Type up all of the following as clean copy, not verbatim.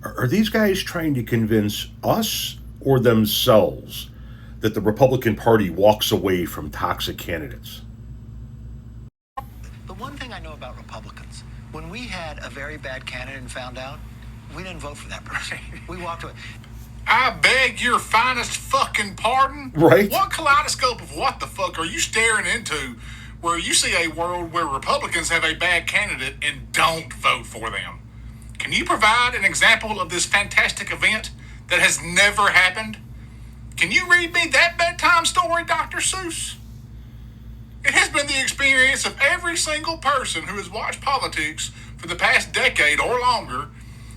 Are these guys trying to convince us or themselves that the Republican Party walks away from toxic candidates? The one thing I know about Republicans, when we had a very bad candidate and found out, we didn't vote for that person. We walked away. I beg your finest fucking pardon? Right. What kaleidoscope of what the fuck are you staring into where you see a world where Republicans have a bad candidate and don't vote for them? Can you provide an example of this fantastic event that has never happened? Can you read me that bedtime story, Dr. Seuss? It has been the experience of every single person who has watched politics for the past decade or longer,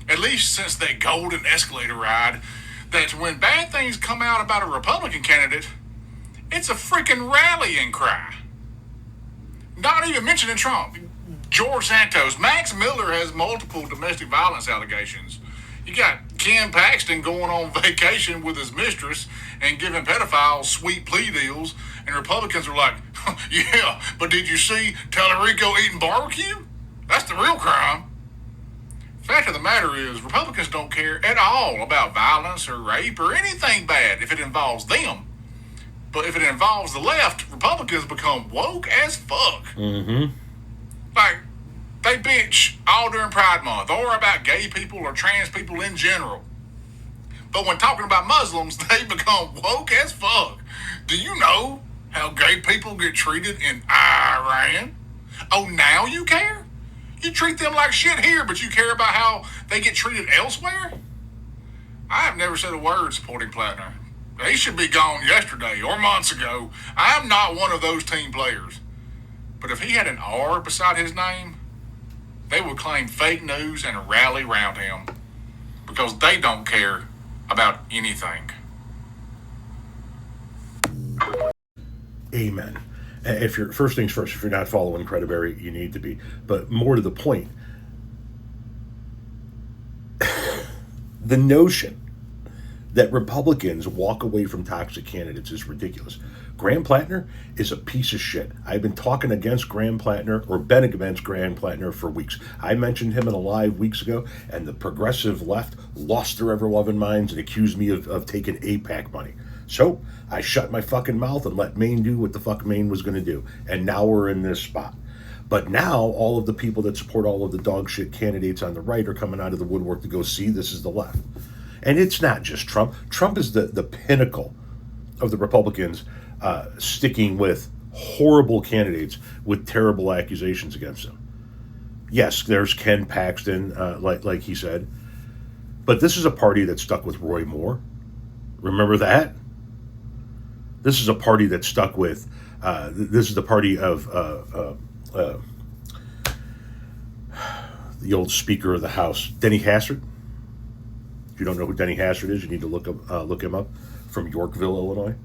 at least since that golden escalator ride, that when bad things come out about a Republican candidate, it's a freaking rallying cry. Not even mentioning Trump, George Santos, Max Miller has multiple domestic violence allegations. You got Ken Paxton going on vacation with his mistress and giving pedophiles sweet plea deals, and Republicans are like, yeah, but did you see Tallarico eating barbecue? That's the real crime. Fact of the matter is, Republicans don't care at all about violence or rape or anything bad if it involves them. But if it involves the left, Republicans become woke as fuck. Mm-hmm. Like, they bitch all during Pride Month or about gay people or trans people in general. But when talking about Muslims, they become woke as fuck. Do you know how gay people get treated in Iran? Oh, now you care? You treat them like shit here, but you care about how they get treated elsewhere? I have never said a word supporting Platner. He should be gone yesterday or months ago. I am not one of those team players. But if he had an R beside his name, they would claim fake news and rally around him because they don't care about anything. Amen. If you're first things first, if you're not following Crediberry, you need to be. But more to the point, the notion that Republicans walk away from toxic candidates is ridiculous. Graham Platner is a piece of shit. I've been talking against Graham Platner, or been against Graham Platner for weeks. I mentioned him in a live weeks ago, and the progressive left lost their ever-loving minds and accused me of taking AIPAC money. So I shut my fucking mouth and let Maine do what the fuck Maine was going to do. And now we're in this spot. But now all of the people that support all of the dog shit candidates on the right are coming out of the woodwork to go, see, this is the left. And it's not just Trump. Trump is the pinnacle of the Republicans sticking with horrible candidates with terrible accusations against them. Yes, there's Ken Paxton, like he said. But this is a party that stuck with Roy Moore. Remember that? This is a party that stuck with, this is the party of the old Speaker of the House, Denny Hastert. If you don't know who Denny Hastert is, you need to look him up, from Yorkville, Illinois.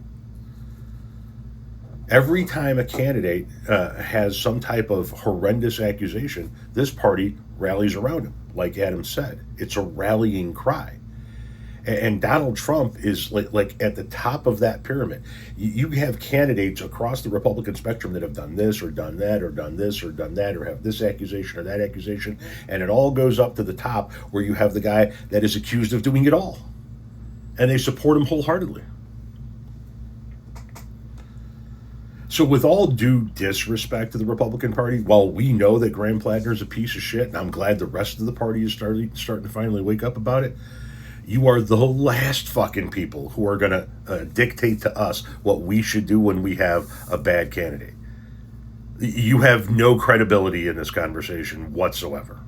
Every time a candidate has some type of horrendous accusation, this party rallies around him. Like Adam said, it's a rallying cry. And Donald Trump is like at the top of that pyramid. You have candidates across the Republican spectrum that have done this or done that or done this or done that or have this accusation or that accusation. And it all goes up to the top where you have the guy that is accused of doing it all. And they support him wholeheartedly. So with all due disrespect to the Republican Party, while we know that Graham Platner is a piece of shit, and I'm glad the rest of the party is starting to finally wake up about it, you are the last fucking people who are going to dictate to us what we should do when we have a bad candidate. You have no credibility in this conversation whatsoever.